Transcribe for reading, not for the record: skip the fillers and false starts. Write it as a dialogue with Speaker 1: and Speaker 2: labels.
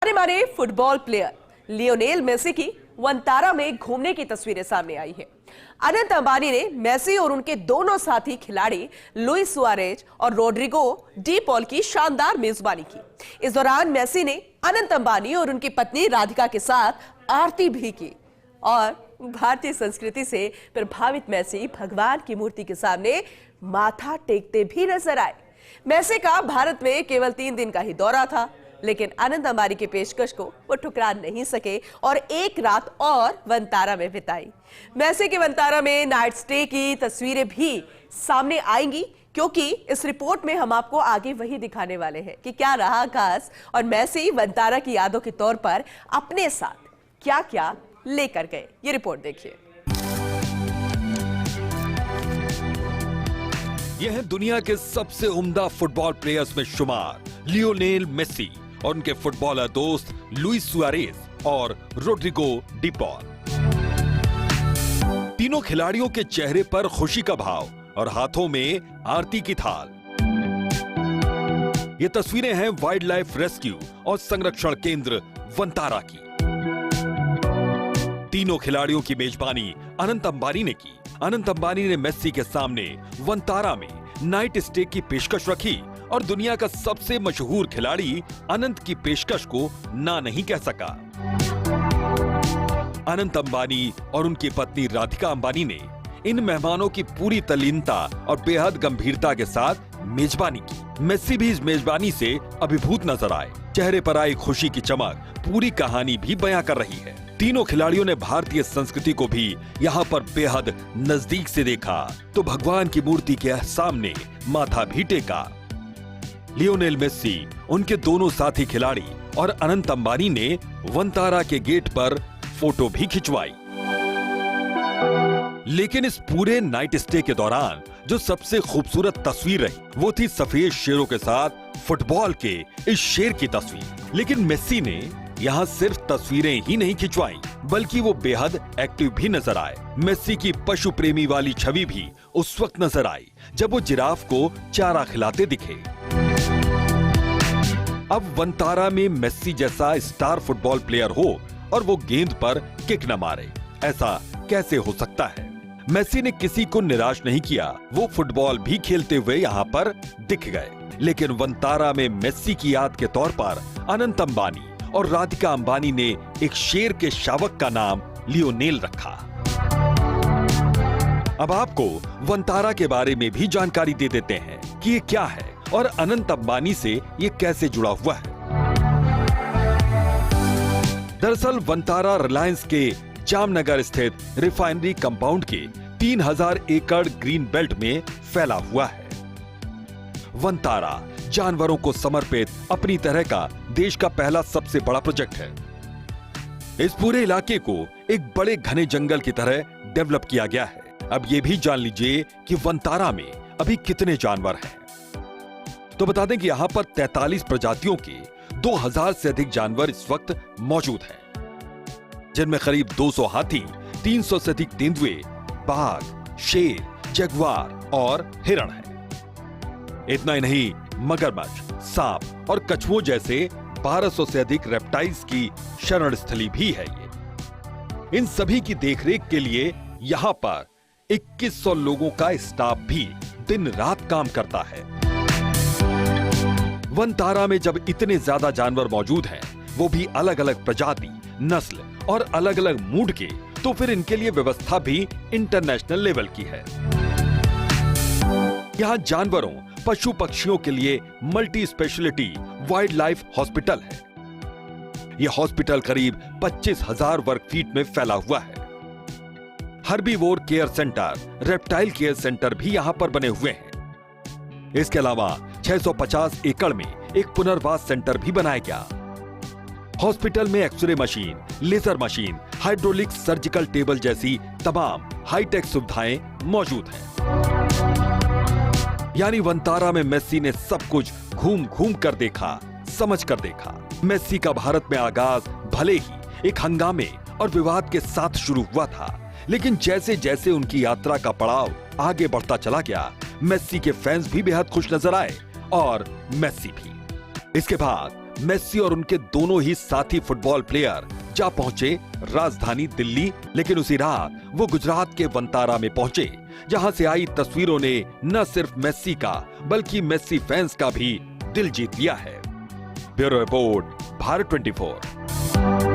Speaker 1: जाने माने football player Lionel Messi की वंतारा में घूमने की तस्वीरें सामने आई है। अनंत अंबानी ने मेसी और उनके दोनों साथी खिलाड़ी लुइस सुआरेज और रोड्रिगो डी पॉल की शानदार मेजबानी की। इस दौरान मेसी ने अनंत अंबानी और उनकी पत्नी राधिका के साथ आरती भी की और भारतीय संस्कृति से प्रभावित मेसी भगवान की मूर्ति के सामने माथा टेकते भी नजर आए। मेसी का भारत में केवल 3 दिन का ही दौरा था, लेकिन अनंत अंबानी की पेशकश को वो ठुकरा नहीं सके और एक रात और वंतारा में बिताई। मेसी के वंतारा में नाइट स्टे की तस्वीरें भी सामने आएंगी, क्योंकि इस रिपोर्ट में हम आपको आगे वही दिखाने वाले हैं कि क्या रहा खास और मेसी वंतारा की यादों के तौर पर अपने साथ क्या क्या लेकर गए। ये रिपोर्ट देखिए।
Speaker 2: यह है दुनिया के सबसे उम्दा फुटबॉल प्लेयर्स में शुमार लियोनेल मेसी और उनके फुटबॉलर दोस्त लुइस सुआरेज और रोड्रिगो डी पॉल। तीनों खिलाड़ियों के चेहरे पर खुशी का भाव और हाथों में आरती की थाल। ये तस्वीरें हैं वाइल्ड लाइफ रेस्क्यू और संरक्षण केंद्र वंतारा की। तीनों खिलाड़ियों की मेजबानी अनंत अंबानी ने की। अनंत अंबानी ने मेसी के सामने वंतारा में नाइट स्टे की पेशकश रखी और दुनिया का सबसे मशहूर खिलाड़ी अनंत की पेशकश को ना नहीं कह सका। अनंत अंबानी और उनकी पत्नी राधिका अंबानी ने इन मेहमानों की पूरी तल्लीनता और बेहद गंभीरता के साथ मेजबानी की। मेसी भी इस मेजबानी से अभिभूत नजर आए। चेहरे पर आई खुशी की चमक पूरी कहानी भी बयां कर रही है। तीनों खिलाड़ियों ने भारतीय संस्कृति को भी यहाँ पर बेहद नजदीक से देखा तो भगवान की मूर्ति के सामने माथा भी टेका। लियोनेल मेसी, उनके दोनों साथी खिलाड़ी और अनंत अंबानी ने वंतारा के गेट पर फोटो भी खिंचवाई। लेकिन इस पूरे नाइट स्टे के दौरान जो सबसे खूबसूरत तस्वीर रही वो थी सफेद शेरों के साथ फुटबॉल के इस शेर की तस्वीर। लेकिन मेसी ने यहाँ सिर्फ तस्वीरें ही नहीं खिंचवाई, बल्कि वो बेहद एक्टिव भी नजर आए। मेसी की पशु प्रेमी वाली छवि भी उस वक्त नजर आई जब वो जिराफ को चारा खिलाते दिखे। अब वंतारा में मेसी जैसा स्टार फुटबॉल प्लेयर हो और वो गेंद पर किक न मारे, ऐसा कैसे हो सकता है? मेसी ने किसी को निराश नहीं किया। वो फुटबॉल भी खेलते हुए यहाँ पर दिख गए। लेकिन वंतारा में मेसी की याद के तौर पर अनंत अंबानी और राधिका अंबानी ने एक शेर के शावक का नाम लियोनेल रखा। अब आपको वंतारा के बारे में भी जानकारी दे देते हैं कि ये क्या है और अनंत अंबानी से ये कैसे जुड़ा हुआ है। दरअसल वंतारा रिलायंस के जामनगर स्थित रिफाइनरी कंपाउंड के 3000 एकड़ ग्रीन बेल्ट में फैला हुआ है। वंतारा जानवरों को समर्पित अपनी तरह का देश का पहला सबसे बड़ा प्रोजेक्ट है। इस पूरे इलाके को एक बड़े घने जंगल की तरह डेवलप किया गया है। अब ये भी जान लीजिए कि वंतारा में अभी कितने जानवर हैं। तो बता दें कि यहाँ पर 43 प्रजातियों के 2000 से अधिक जानवर इस वक्त मौजूद हैं, जिनमें करीब 200 हाथी, 300 से अधिक तेंदुए, बाघ, शेर, जगुआर और हिरण हैं। इतना ही नहीं, मगरमच्छ, सांप और कछुओं जैसे 1200 से अधिक रेप्टाइल्स की शरण स्थली भी है ये। इन सभी की देखरेख के लिए यहाँ पर 2100 लोगों का स्टाफ भी दिन रात काम करता है। वनतारा में जब इतने ज्यादा जानवर मौजूद हैं, वो भी अलग अलग प्रजाति, नस्ल और अलग अलग मूड के, तो फिर इनके लिए व्यवस्था भी इंटरनेशनल लेवल की है। यहाँ जानवरों, पशु पक्षियों के लिए multi speciality wild life hospital है। यह हॉस्पिटल करीब 25,000 वर्ग फीट में फैला हुआ है। Herbivore care centre, reptile care centre भी यहां पर बने हुए हैं। इसके अलावा 650 एकड़ में एक पुनर्वास सेंटर भी बनाया गया। हॉस्पिटल में X ray machine, laser machine, hydraulic surgical table जैसी तमाम हाईटेक सुविधाएं मौजूद हैं। यानी वंतारा में मेसी ने सब कुछ घूम घूम कर देखा, समझ कर देखा। मेसी का भारत में आगाज भले ही एक हंगामे और विवाद के साथ शुरू हुआ था, लेकिन जैसे जैसे उनकी यात्रा का पड़ाव आगे बढ़ता चला गया, मेसी के फैंस भी बेहद खुश नजर आए और मेसी भी। इसके बाद मेस्सी और उनके दोनों ही साथी फुटबॉल प्लेयर जा पहुंचे राजधानी दिल्ली, लेकिन उसी रात वो गुजरात के वंतारा में पहुंचे, जहां से आई तस्वीरों ने न सिर्फ मेस्सी का बल्कि मेस्सी फैंस का भी दिल जीत लिया है। Bureau report, Bharat 24।